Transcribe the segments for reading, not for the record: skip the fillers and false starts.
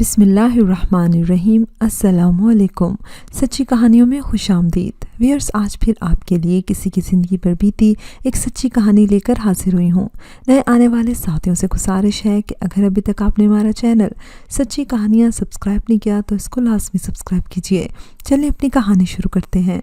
بسم اللہ الرحمن الرحیم۔ السلام علیکم۔ سچی کہانیوں میں خوش آمدید ویئرس۔ آج پھر آپ کے لیے کسی کی زندگی پر بیتی ایک سچی کہانی لے کر حاضر ہوئی ہوں۔ نئے آنے والے ساتھیوں سے گزارش ہے کہ اگر ابھی تک آپ نے ہمارا چینل سچی کہانیاں سبسکرائب نہیں کیا تو اس کو لازمی سبسکرائب کیجیے۔ چلیں اپنی کہانی شروع کرتے ہیں۔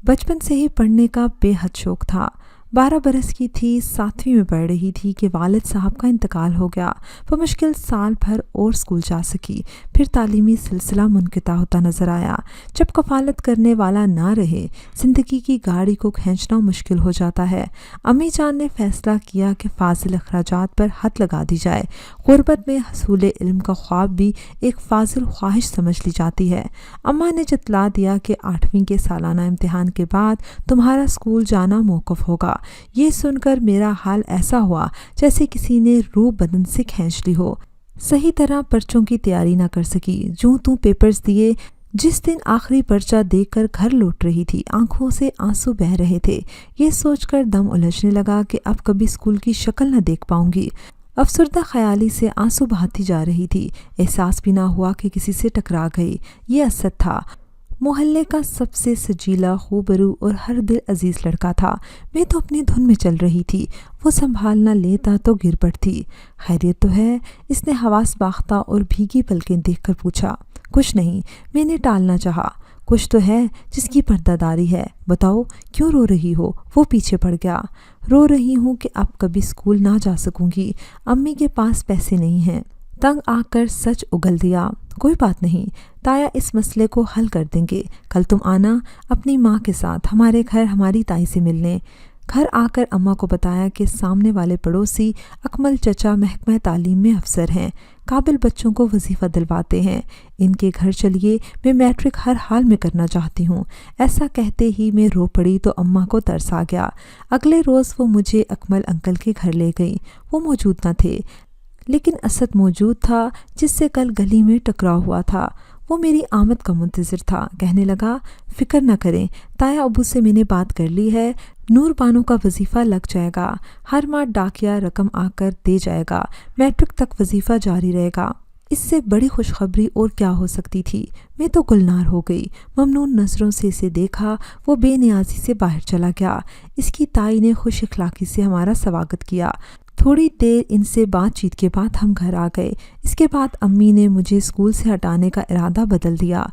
بچپن سے ہی پڑھنے کا بے حد شوق تھا۔ 12 برس کی تھی، 7ویں میں پڑھ رہی تھی کہ والد صاحب کا انتقال ہو گیا۔ بمشکل سال بھر اور اسکول جا سکی، پھر تعلیمی سلسلہ منقطع ہوتا نظر آیا۔ جب کفالت کرنے والا نہ رہے، زندگی کی گاڑی کو کھینچنا مشکل ہو جاتا ہے۔ امی جان نے فیصلہ کیا کہ فاضل اخراجات پر حد لگا دی جائے۔ غربت میں حصول علم کا خواب بھی ایک فاضل خواہش سمجھ لی جاتی ہے۔ اماں نے جتلا دیا کہ 8ویں کے سالانہ امتحان کے بعد تمہارا اسکول جانا موقف ہوگا۔ یہ سن کر میرا حال ایسا ہوا جیسے کسی نے روح بدن سے کھینچ لی ہو۔ صحیح طرح پرچوں کی تیاری نہ کر سکی، جوں توں پیپرز دیے۔ جس دن آخری پرچہ دیکھ کر گھر لوٹ رہی تھی، آنکھوں سے آنسو بہہ رہے تھے۔ یہ سوچ کر دم الجھنے لگا کہ اب کبھی اسکول کی شکل نہ دیکھ پاؤں گی۔ افسردہ خیالی سے آنسو بہاتی جا رہی تھی۔ احساس بھی نہ ہوا کہ کسی سے ٹکرا گئی۔ یہ اسد تھا، محلے کا سب سے سجیلا، خوبرو اور ہر دل عزیز لڑکا تھا۔ میں تو اپنی دھن میں چل رہی تھی، وہ سنبھال نہ لیتا تو گر پڑتی۔ خیریت تو ہے؟ اس نے حواس باختہ اور بھیگی پلکیں دیکھ کر پوچھا۔ کچھ نہیں، میں نے ٹالنا چاہا۔ کچھ تو ہے جس کی پردہ داری ہے، بتاؤ کیوں رو رہی ہو؟ وہ پیچھے پڑ گیا۔ رو رہی ہوں کہ اب کبھی اسکول نہ جا سکوں گی، امی کے پاس پیسے نہیں ہیں۔ تنگ آ کر سچ اگل دیا۔ کوئی بات نہیں، تایا اس مسئلے کو حل کر دیں گے۔ کل تم آنا اپنی ماں کے ساتھ ہمارے گھر ہماری تائی سے ملنے۔ گھر آ کر اماں کو بتایا کہ سامنے والے پڑوسی اکمل چچا محکمہ تعلیم میں افسر ہیں، قابل بچوں کو وظیفہ دلواتے ہیں۔ ان کے گھر چلیے، میں میٹرک ہر حال میں کرنا چاہتی ہوں۔ ایسا کہتے ہی میں رو پڑی تو اماں کو ترس آ گیا۔ اگلے روز وہ مجھے اکمل انکل کے گھر لے گئی۔ وہ موجود نہ تھے، لیکن اسد موجود تھا جس سے کل گلی میں ٹکراؤ ہوا تھا۔ وہ میری آمد کا منتظر تھا۔ کہنے لگا، فکر نہ کریں، تایا ابو سے میں نے بات کر لی ہے، نور بانو کا وظیفہ لگ جائے گا۔ ہر ماہ ڈاکیا رقم آ کر دے جائے گا، میٹرک تک وظیفہ جاری رہے گا۔ اس سے بڑی خوشخبری اور کیا ہو سکتی تھی؟ میں تو گلنار ہو گئی۔ ممنون نظروں سے اسے دیکھا، وہ بے نیازی سے باہر چلا گیا۔ اس کی تائی نے خوش اخلاقی سے ہمارا سواگت کیا۔ تھوڑی دیر ان سے بات چیت کے بعد ہم گھر آ گئے۔ اس کے بعد امی نے مجھے اسکول سے ہٹانے کا ارادہ بدل دیا۔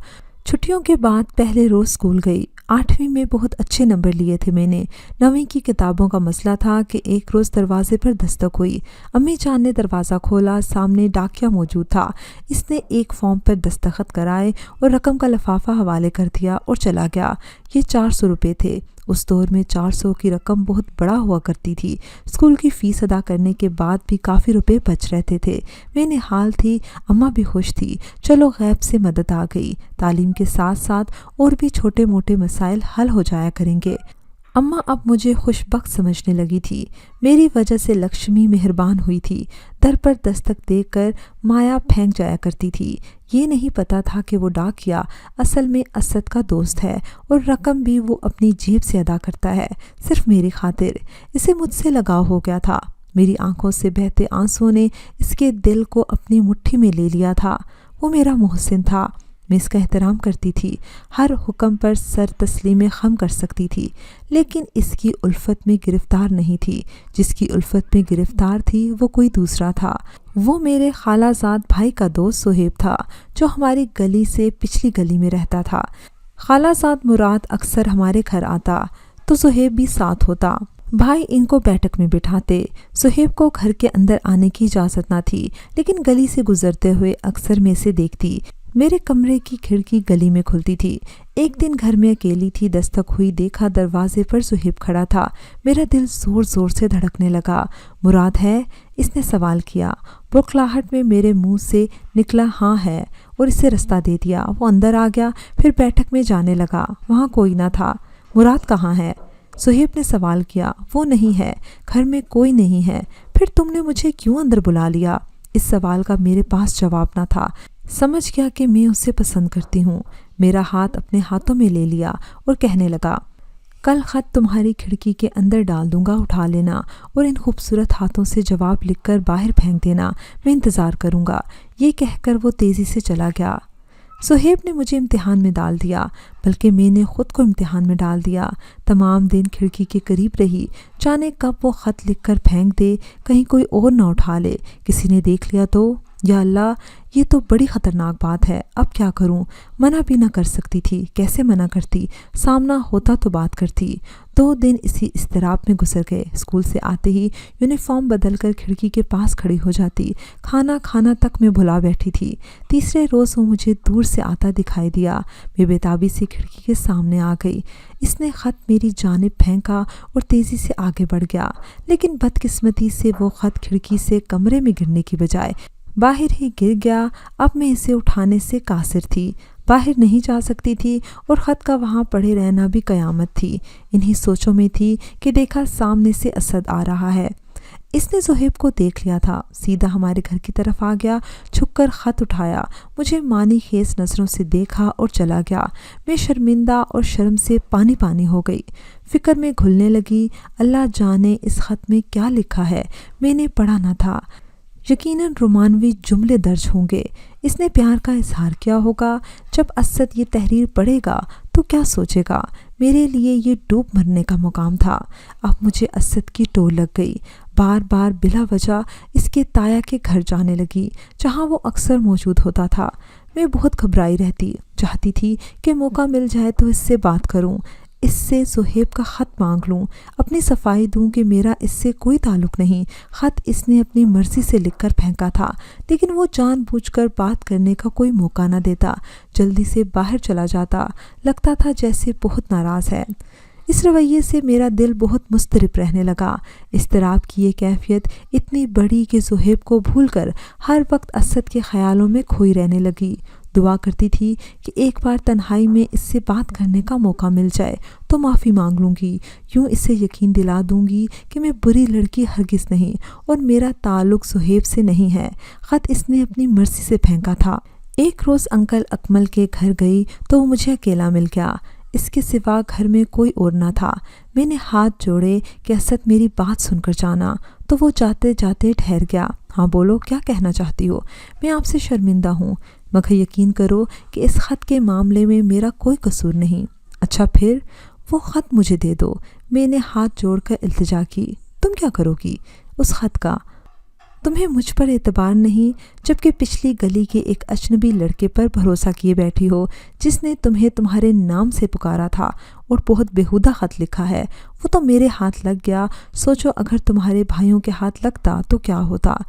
چھٹیوں کے بعد پہلے روز اسکول گئی۔ 8ویں میں بہت اچھے نمبر لیے تھے میں نے۔ 9ویں کی کتابوں کا مسئلہ تھا کہ ایک روز دروازے پر دستک ہوئی۔ امی جان نے دروازہ کھولا، سامنے ڈاکیا موجود تھا۔ اس نے ایک فارم پر دستخط کرائے اور رقم کا لفافہ حوالے کر دیا اور چلا گیا۔ یہ 400 روپے تھے۔ اس دور میں 400 کی رقم بہت بڑا ہوا کرتی تھی۔ اسکول کی فیس ادا کرنے کے بعد بھی کافی روپے بچ رہتے تھے۔ میں نے حال تھی، اماں بھی خوش تھی۔ چلو غیب سے مدد آ گئی، تعلیم کے ساتھ ساتھ اور بھی چھوٹے موٹے مسائل حل ہو جایا کریں گے۔ اماں اب مجھے خوش بخت سمجھنے لگی تھی۔ میری وجہ سے لکشمی مہربان ہوئی تھی۔ در پر دستک دے کر مایا پھینک جایا کرتی تھی۔ یہ نہیں پتا تھا کہ وہ ڈاکیا اصل میں اسد کا دوست ہے اور رقم بھی وہ اپنی جیب سے ادا کرتا ہے، صرف میری خاطر۔ اسے مجھ سے لگاؤ ہو گیا تھا۔ میری آنکھوں سے بہتے آنسوں نے اس کے دل کو اپنی مٹھی میں لے لیا تھا۔ وہ میرا محسن تھا، میں اس کا احترام کرتی تھی، ہر حکم پر سر تسلیم خم کر سکتی تھی، لیکن اس کی الفت میں گرفتار نہیں تھی۔ جس کی الفت میں گرفتار تھی وہ کوئی دوسرا تھا۔ وہ میرے خالہ زاد بھائی کا دوست سہیب تھا، جو ہماری گلی سے پچھلی گلی میں رہتا تھا۔ خالہ زاد مراد اکثر ہمارے گھر آتا تو سہیب بھی ساتھ ہوتا۔ بھائی ان کو بیٹھک میں بٹھاتے۔ سہیب کو گھر کے اندر آنے کی اجازت نہ تھی، لیکن گلی سے گزرتے ہوئے اکثر میں سے دیکھتی۔ میرے کمرے کی کھڑکی گلی میں کھلتی تھی۔ ایک دن گھر میں اکیلی تھی، دستک ہوئی، دیکھا دروازے پر سہیب کھڑا تھا۔ میرا دل زور زور سے دھڑکنے لگا۔ مراد ہے؟ اس نے سوال کیا۔ بوکھلاہٹ میں میرے منہ سے نکلا ہاں ہے اور اسے رستہ دے دیا۔ وہ اندر آ گیا، پھر بیٹھک میں جانے لگا۔ وہاں کوئی نہ تھا۔ مراد کہاں ہے؟ سہیب نے سوال کیا۔ وہ نہیں ہے، گھر میں کوئی نہیں ہے۔ پھر تم نے مجھے کیوں اندر بلا لیا؟ اس سوال کا میرے پاس جواب نہ تھا۔ سمجھ گیا کہ میں اسے پسند کرتی ہوں۔ میرا ہاتھ اپنے ہاتھوں میں لے لیا اور کہنے لگا، कल ख़त तुम्हारी खिड़की के अंदर डाल दूंगा, उठा लेना और इन खूबसूरत हाथों से जवाब लिखकर बाहर फेंक देना, मैं इंतज़ार करूंगा। ये कहकर वो तेज़ी से चला गया। सुहेब ने मुझे इम्तिहान में डाल दिया, बल्कि मैंने ख़ुद को इम्तिहान में डाल दिया। तमाम दिन खिड़की के करीब रही, जाने कब वो ख़त लिख कर फेंक दे, कहीं कोई और ना उठा ले, किसी ने देख लिया तो। या अल्लाह, ये तो बड़ी ख़तरनाक बात है। अब क्या करूं? मना भी ना कर सकती थी। कैसे मना करती? सामना होता तो बात करती। 2 दिन इसी इज़्तिराब में गुजर गए। स्कूल से आते ही यूनिफॉर्म बदलकर खिड़की के पास खड़ी हो जाती। खाना खाना तक मैं भुला बैठी थी। तीसरे रोज़ वो मुझे दूर से आता दिखाई दिया। मैं बेताबी से खिड़की के सामने आ गई। इसने ख़त मेरी जानिब फेंका और तेज़ी से आगे बढ़ गया, लेकिन बदकिस्मती से वो ख़त खिड़की से कमरे में गिरने की बजाय बाहर ही गिर गया। अब मैं इसे उठाने से कासिर थी, बाहर नहीं जा सकती थी और ख़त का वहाँ पड़े रहना भी क़यामत थी। इन्हीं सोचों में थी कि देखा सामने से असद आ रहा है। इसने ज़ुहैब को देख लिया था, सीधा हमारे घर की तरफ आ गया। छुपकर ख़त उठाया, मुझे मानी खेज नज़रों से देखा और चला गया। मैं शर्मिंदा और शर्म से पानी पानी हो गई। फ़िक्र में घुलने लगी। अल्लाह जाने इस ख़त में क्या लिखा है, मैंने पढ़ा न था। यकीनन रोमानवी जुमले दर्ज होंगे। इसने प्यार का इजहार किया होगा। जब असद ये तहरीर पढ़ेगा तो क्या सोचेगा? मेरे लिए ये डूब मरने का मुकाम था। अब मुझे असद की टोल लग गई। बार बार बिला वजह इसके ताया के घर जाने लगी, जहाँ वो अक्सर मौजूद होता था। मैं बहुत घबराई रहती, चाहती थी कि मौका मिल जाए तो इससे बात करूं, इससे ज़ुहैब का ख़त मांग लूं, अपनी सफाई दूं कि मेरा इससे कोई ताल्लुक़ नहीं। ख़त इसने अपनी मर्ज़ी से लिखकर फेंका था, लेकिन वो जानबूझकर बात करने का कोई मौका न देता। जल्दी से बाहर चला जाता, लगता था जैसे बहुत नाराज़ है। इस रवैये से मेरा दिल बहुत मुस्तरिब रहने लगा। इज़्तिराब की ये कैफियत इतनी बड़ी कि ज़ुहैब को भूलकर हर वक्त असद के ख़यालों में खोई रहने लगी। दुआ करती थी कि एक बार तन्हाई में इससे बात करने का मौका मिल जाए तो माफ़ी मांग लूँगी। यूँ इसे यकीन दिला दूँगी कि मैं बुरी लड़की हरगिज़ नहीं और मेरा ताल्लुक़ ज़ुहैब से नहीं है। ख़त इसने अपनी मर्ज़ी से फेंका था। एक रोज़ अंकल अकमल के घर गई तो वो मुझे अकेला मिल गया। इसके सिवा घर में कोई और न था। मैंने हाथ जोड़े कि असद मेरी बात सुनकर जाना, तो वो जाते जाते ठहर गया। हाँ बोलो, क्या कहना चाहती हो? मैं आपसे शर्मिंदा हूँ, मगर यकीन करो कि इस ख़त के मामले में मेरा कोई कसूर नहीं। अच्छा फिर? वो ख़त मुझे दे दो। मैंने हाथ जोड़कर इल्तिजा की। तुम क्या करोगी उस ख़त का? तुम्हें मुझ पर एतबार नहीं, जबकि पिछली गली के एक अजनबी लड़के पर भरोसा किए बैठी हो, जिसने तुम्हें तुम्हारे नाम से पुकारा था और बहुत बेहुदा ख़त लिखा है। वो तो मेरे हाथ लग गया। सोचो अगर तुम्हारे भाइयों के हाथ लगता तो क्या होता।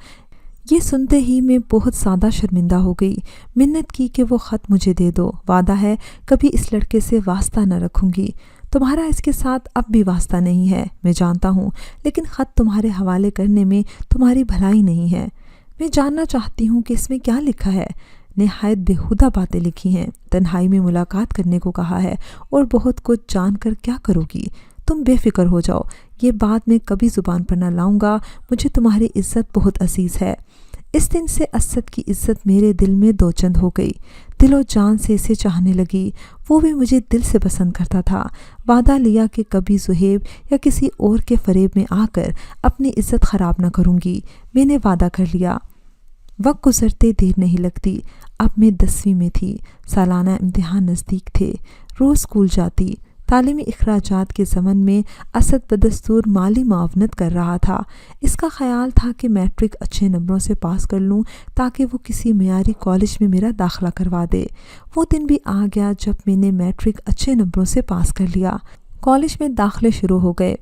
ये सुनते ही मैं बहुत ज़्यादा शर्मिंदा हो गई। मिन्नत की कि वो ख़त मुझे दे दो। वादा है कभी इस लड़के से वास्ता न रखूँगी। तुम्हारा इसके साथ अब भी वास्ता नहीं है, मैं जानता हूँ, लेकिन ख़त तुम्हारे हवाले करने में तुम्हारी भलाई नहीं है। मैं जानना चाहती हूँ कि इसमें क्या लिखा है। निहायत बेहुदा बातें लिखी हैं। तन्हाई में मुलाकात करने को कहा है और बहुत कुछ जानकर क्या करोगी? तुम बेफिक्र हो जाओ, ये बात मैं कभी ज़ुबान पर न लाऊंगा। मुझे तुम्हारी इज़्ज़त बहुत अजीज़ है। इस दिन से असद की इज़्ज़त मेरे दिल में दोचंद हो गई। दिलो जान से इसे चाहने लगी। वो भी मुझे दिल से पसंद करता था। वादा लिया कि कभी ज़ुहैब या किसी और के फ़रेब में आकर अपनी इज़्ज़त ख़राब न करूँगी। मैंने वादा कर लिया। वक्त गुज़रते देर नहीं लगती। अब मैं 10वीं में थी। सालाना इम्तिहान नज़दीक थे। रोज़ स्कूल जाती। तालीमी अखराजात के ज़मन में असद बदस्तूर माली मुआवनत कर रहा था। इसका ख़याल था कि मैट्रिक अच्छे नंबरों से पास कर लूँ ताकि वो किसी मयारी कॉलेज में मेरा दाखिला करवा दे। वो दिन भी आ गया जब मैंने मैट्रिक अच्छे नंबरों से पास कर लिया। कॉलेज में दाखिले शुरू हो गए।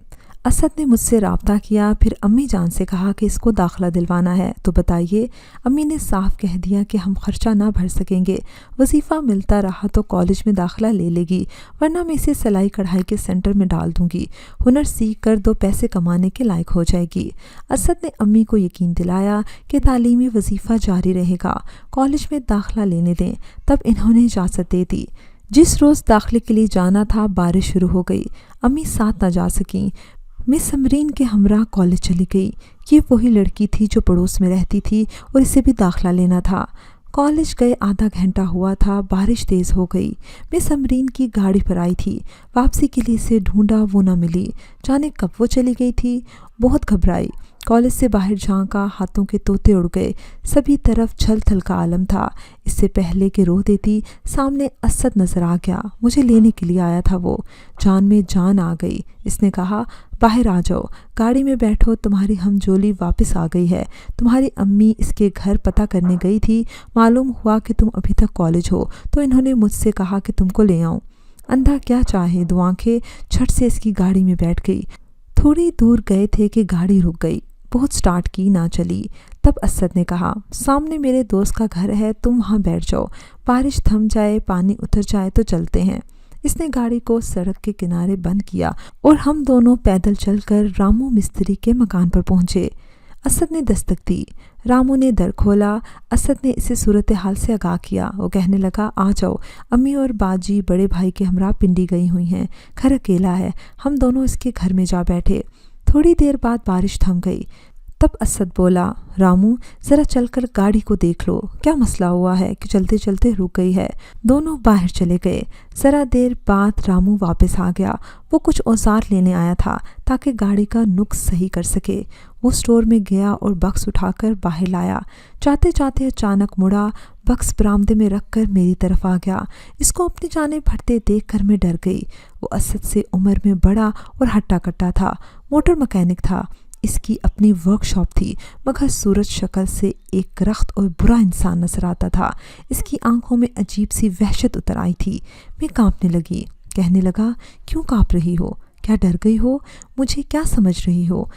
असद ने मुझसे राब्ता किया, फिर अम्मी जान से कहा कि इसको दाखिला दिलवाना है। तो बताइए, अम्मी ने साफ कह दिया कि हम खर्चा ना भर सकेंगे। वजीफ़ा मिलता रहा तो कॉलेज में दाखिला ले लेगी, वरना मैं इसे सिलाई कढ़ाई के सेंटर में डाल दूंगी। हुनर सीख कर 2 पैसे कमाने के लायक हो जाएगी। असद ने अम्मी को यकीन दिलाया कि तालीमी वजीफ़ा जारी रहेगा, कॉलेज में दाखिला लेने दें। तब इन्होंने इजाज़त दे दी। जिस रोज़ दाखिले के लिए जाना था बारिश शुरू हो गई। अम्मी साथ न जा सकीं। मैं समरीन के हमरा कॉलेज चली गई। ये वही लड़की थी जो पड़ोस में रहती थी और इसे भी दाखिला लेना था। कॉलेज गए आधा घंटा हुआ था, बारिश तेज़ हो गई। मैं समरीन की गाड़ी पर आई थी। वापसी के लिए इसे ढूंढा, वो न मिली। जाने कब वो चली गई थी। बहुत घबराई। कॉलेज से बाहर झांका, हाथों के तोते उड़ गए। सभी तरफ छल थल का आलम था। इससे पहले कि रो देती, सामने असद नजर आ गया। मुझे लेने के लिए आया था वो। जान में जान आ गई। इसने कहा, बाहर आ जाओ, गाड़ी में बैठो, तुम्हारी हमजोली वापस आ गई है। तुम्हारी अम्मी इसके घर पता करने गई थी। मालूम हुआ कि तुम अभी तक कॉलेज हो, तो इन्होंने मुझसे कहा कि तुमको ले आऊं। अंधा क्या चाहे, दो आंखें झट से इसकी गाड़ी में बैठ गई। थोड़ी दूर गए थे कि गाड़ी रुक गई। बहुत स्टार्ट की, ना चली। तब असद ने कहा, सामने मेरे दोस्त का घर है, तुम वहाँ बैठ जाओ। बारिश थम जाए, पानी उतर जाए तो चलते हैं। इसने गाड़ी को सड़क के किनारे बंद किया और हम दोनों पैदल चलकर रामू मिस्त्री के मकान पर पहुंचे। असद ने दस्तक दी। रामू ने दर खोला। असद ने इसे सूरत हाल से आगाह किया। वो कहने लगा, आ जाओ, अम्मी और बाजी बड़े भाई के हमरा पिंडी गई हुई हैं। घर अकेला है। हम दोनों इसके घर में जा बैठे। थोड़ी देर बाद बारिश थम गई। तब असद बोला, रामू ज़रा चलकर गाड़ी को देख लो, क्या मसला हुआ है कि चलते चलते रुक गई है। दोनों बाहर चले गए। ज़रा देर बाद रामू वापस आ गया। वो कुछ औजार लेने आया था ताकि गाड़ी का नुक्स सही कर सके। वो स्टोर में गया और बक्स उठाकर बाहर लाया। जाते जाते अचानक मुड़ा। बक्स बरामदे में रख कर मेरी तरफ आ गया। इसको अपनी जानेब बढ़ते देख कर मैं डर गई। वो असद से उम्र में बड़ा और हट्टा कट्टा था। मोटर मैकेनिक था। इसकी अपनी वर्कशॉप थी, मगर सूरज शक्ल से एक करख्त और बुरा इंसान नजर आता था। इसकी आंखों में अजीब सी वहशत उतर आई थी। मैं कांपने लगी। कहने लगा, क्यों कांप रही हो? क्या डर गई हो? मुझे क्या समझ रही हो?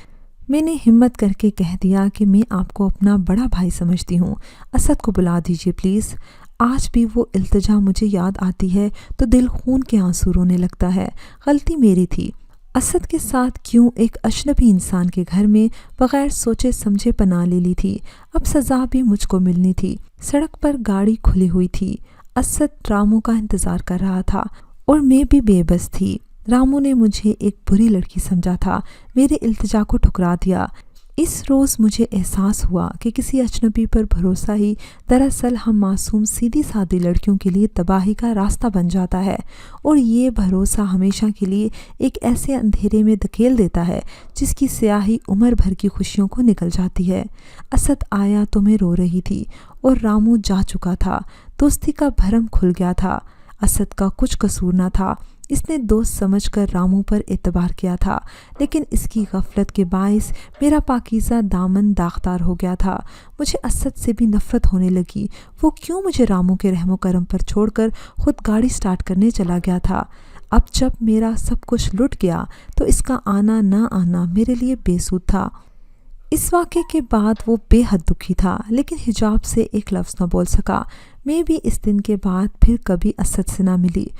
मैंने हिम्मत करके कह दिया कि मैं आपको अपना बड़ा भाई समझती हूँ। असद को बुला दीजिए प्लीज़। आज भी वो इल्तिजा मुझे याद आती है तो दिल खून के आंसू रोने लगता है। गलती मेरी थी। असद के साथ क्यों एक अजनबी इंसान के घर में बग़ैर सोचे समझे पनाह ले ली थी। अब सज़ा भी मुझको मिलनी थी। सड़क पर गाड़ी खुली हुई थी। असद रामू का इंतज़ार कर रहा था और मैं भी बेबस थी। रामू ने मुझे एक बुरी लड़की समझा था। मेरे इल्तिजा को ठुकरा दिया। इस रोज़ मुझे एहसास हुआ कि किसी अजनबी पर भरोसा ही दरअसल हम मासूम सीधी सादी लड़कियों के लिए तबाही का रास्ता बन जाता है, और ये भरोसा हमेशा के लिए एक ऐसे अंधेरे में धकेल देता है जिसकी स्याही उम्र भर की खुशियों को निकल जाती है। असद आया तो मैं रो रही थी और रामू जा चुका था। दोस्ती का भरम खुल गया था। असद का कुछ कसूर न था। इसने दोस्त समझकर रामू पर एतबार किया था, लेकिन इसकी गफलत के बायस मेरा पाकीज़ा दामन दागदार हो गया था। मुझे असद से भी नफ़रत होने लगी। वो क्यों मुझे रामू के रहमो करम पर छोड़कर खुद गाड़ी स्टार्ट करने चला गया था। अब जब मेरा सब कुछ लुट गया तो इसका आना ना आना मेरे लिए बेसुध था। इस वाक़े के बाद वो बेहद दुखी था, लेकिन हिजाब से एक लफ्ज़ न बोल सका। मैं भी इस दिन के बाद फिर कभी असद से ना मिली।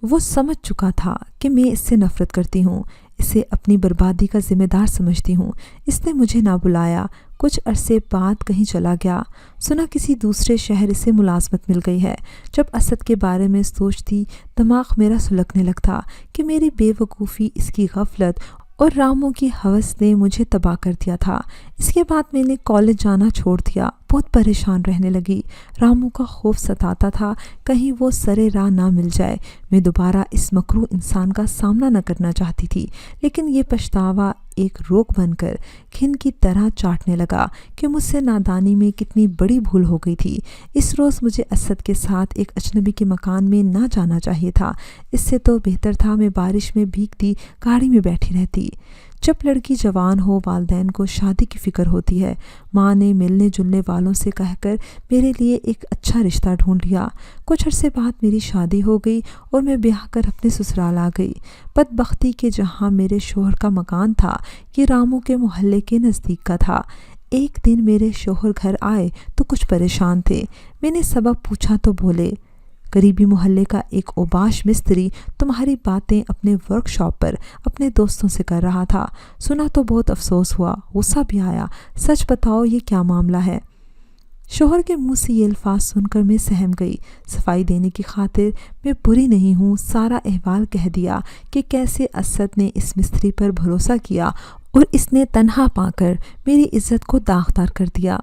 वो समझ चुका था कि मैं इससे नफ़रत करती हूँ, इसे अपनी बर्बादी का ज़िम्मेदार समझती हूँ। इसने मुझे ना बुलाया। कुछ अरसे बाद कहीं चला गया। सुना किसी दूसरे शहर इसे मुलाजमत मिल गई है। जब असद के बारे में सोचती दिमाग मेरा सुलगने लगता कि मेरी बेवकूफ़ी, इसकी गफलत और रामू की हवस ने मुझे तबाह कर दिया था। इसके बाद मैंने कॉलेज जाना छोड़ दिया। बहुत परेशान रहने लगी। रामू का खौफ सताता था कहीं वो सरे राह ना मिल जाए। मैं दोबारा इस मकरूह इंसान का सामना न करना चाहती थी, लेकिन ये पछतावा एक रोक बनकर घिन की तरह चाटने लगा कि मुझसे नादानी में कितनी बड़ी भूल हो गई थी। इस रोज़ मुझे असद के साथ एक अजनबी के मकान में ना जाना चाहिए था। इससे तो बेहतर था मैं बारिश में भीगती गाड़ी में बैठी रहती। जब लड़की जवान हो, वालदैन को शादी की फ़िक्र होती है। माँ ने मिलने जुलने वालों से कहकर मेरे लिए एक अच्छा रिश्ता ढूंढ लिया। कुछ अरसे बाद मेरी शादी हो गई और मैं ब्याह कर अपने ससुराल आ गई। बदबख्ती के जहाँ मेरे शोहर का मकान था, ये रामू के मोहल्ले के नज़दीक का था। एक दिन मेरे शोहर घर आए तो कुछ परेशान थे। मैंने सबब पूछा तो बोले, करीबी मोहल्ले का एक ओबाश मिस्त्री तुम्हारी बातें अपने वर्कशॉप पर अपने दोस्तों से कर रहा था। सुना तो बहुत अफसोस हुआ, गुस्सा भी आया। सच बताओ ये क्या मामला है? शोहर के मुंह से ये अल्फाज सुनकर मैं सहम गई। सफाई देने की खातिर मैं बुरी नहीं हूँ। सारा अहवाल कह दिया कि कैसे असद ने इस मिस्त्री पर भरोसा किया और इसने तन्हा पाकर मेरी इज्जत को दागदार कर दिया।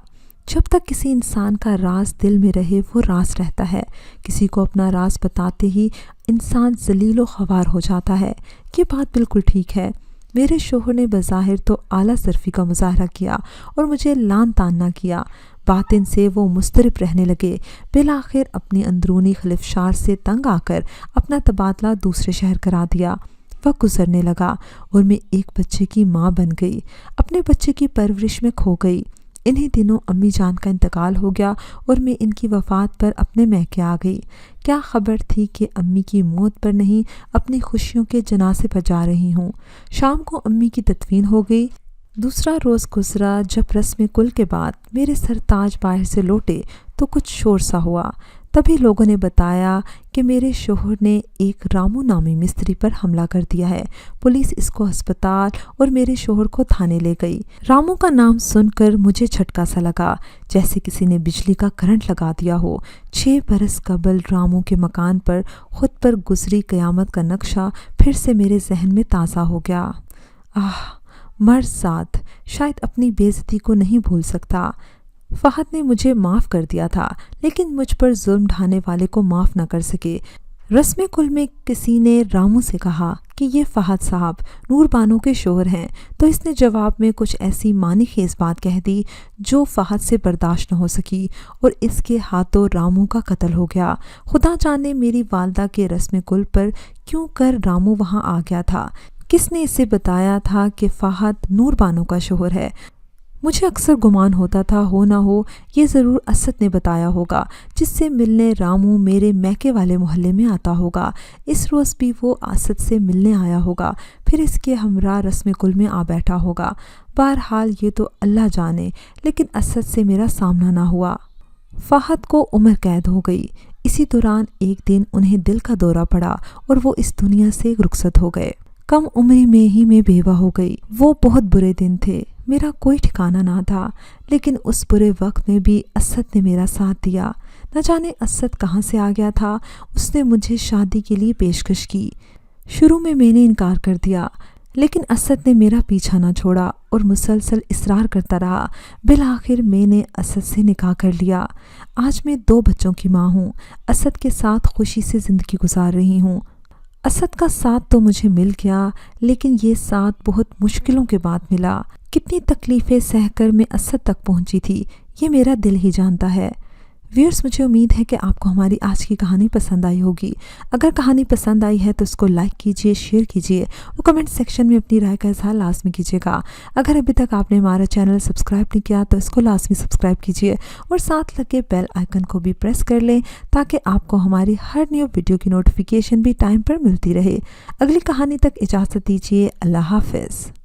जब तक किसी इंसान का राज दिल में रहे वो राज रहता है। किसी को अपना राज बताते ही इंसान जलीलो ख्वार हो जाता है। ये बात बिल्कुल ठीक है। मेरे शोहर ने बज़ाहिर तो आला ज़र्फ़ी का मुज़ाहरा किया और मुझे लान तान ना किया। बातिन से वो मुस्तरिब रहने लगे। बिलाखिर अपनी अंदरूनी खलिफशार से तंग आकर अपना तबादला दूसरे शहर करा दिया। वक्त गुजरने लगा और मैं एक बच्चे की माँ बन गई। अपने बच्चे की परवरिश में खो गई। इन्हीं दिनों अम्मी जान का इंतकाल हो गया और मैं इनकी वफ़ात पर अपने मैके आ गई। क्या खबर थी कि अम्मी की मौत पर नहीं, अपनी खुशियों के जनाजे पर जा रही हूँ। शाम को अम्मी की तदफीन हो गई। दूसरा रोज़ गुजरा। जब रस्म कुल के बाद मेरे सरताज बाहर से लौटे तो कुछ शोर सा हुआ। तभी लोगों ने बताया कि मेरे शोहर ने एक रामू नामी मिस्त्री पर हमला कर दिया है। पुलिस इसको अस्पताल और मेरे शोहर को थाने ले गई। रामू का नाम सुनकर मुझे झटका सा लगा, जैसे किसी ने बिजली का करंट लगा दिया हो। 6 बरस कबल रामू के मकान पर खुद पर गुजरी क़यामत का नक्शा फिर से मेरे जहन में ताज़ा हो गया। मर्ज़ाद शायद अपनी बेइज्जती को नहीं भूल सकता। फ़हद ने मुझे माफ़ कर दिया था, लेकिन मुझ पर जुल्म ढाने वाले को माफ़ न कर सके। रस्म कुल में किसी ने रामू से कहा कि ये फ़हद साहब नूर बानो के शोहर हैं, तो इसने जवाब में कुछ ऐसी मानी खेज़ बात कह दी जो फ़हद से बर्दाश्त न हो सकी और इसके हाथों रामू का कत्ल हो गया। खुदा जाने मेरी वालदा के रस्म कुल पर क्यों कर रामू वहाँ आ गया था। किसने इसे बताया था कि फ़हद नूर बानो का शोहर है। मुझे अक्सर गुमान होता था हो ना हो ये ज़रूर असद ने बताया होगा, जिससे मिलने रामू मेरे मैके वाले मोहल्ले में आता होगा। इस रोज़ भी वो असद से मिलने आया होगा, फिर इसके हमरा रस्म कुल में आ बैठा होगा। बहरहाल ये तो अल्लाह जाने, लेकिन असद से मेरा सामना ना हुआ। फ़हद को उम्र कैद हो गई। इसी दौरान एक दिन उन्हें दिल का दौरा पड़ा और वो इस दुनिया से रुखसत हो गए। कम उम्र में ही मैं बेवा हो गई। वो बहुत बुरे दिन थे। मेरा कोई ठिकाना ना था, लेकिन उस बुरे वक्त में भी असद ने मेरा साथ दिया। न जाने असद कहाँ से आ गया था। उसने मुझे शादी के लिए पेशकश की। शुरू में मैंने इनकार कर दिया, लेकिन असद ने मेरा पीछा ना छोड़ा और मुसलसल इसरार करता रहा। बिलाखिर मैंने असद से निकाह कर लिया। आज मैं 2 बच्चों की माँ हूँ। असद के साथ खुशी से ज़िंदगी गुजार रही हूँ। असद का साथ तो मुझे मिल गया, लेकिन ये साथ बहुत मुश्किलों के बाद मिला। कितनी तकलीफ़ें सहकर मैं असद तक पहुंची थी, ये मेरा दिल ही जानता है। व्यूअर्स, मुझे उम्मीद है कि आपको हमारी आज की कहानी पसंद आई होगी। अगर कहानी पसंद आई है तो उसको लाइक कीजिए, शेयर कीजिए और कमेंट सेक्शन में अपनी राय का इज़हार लाजमी कीजिएगा। अगर अभी तक आपने हमारा चैनल सब्सक्राइब नहीं किया तो इसको लाजमी सब्सक्राइब कीजिए और साथ लगे बेल आइकन को भी प्रेस कर लें, ताकि आपको हमारी हर न्यू वीडियो की नोटिफिकेशन भी टाइम पर मिलती रहे। अगली कहानी तक इजाज़त दीजिए। अल्लाह हाफ़िज़।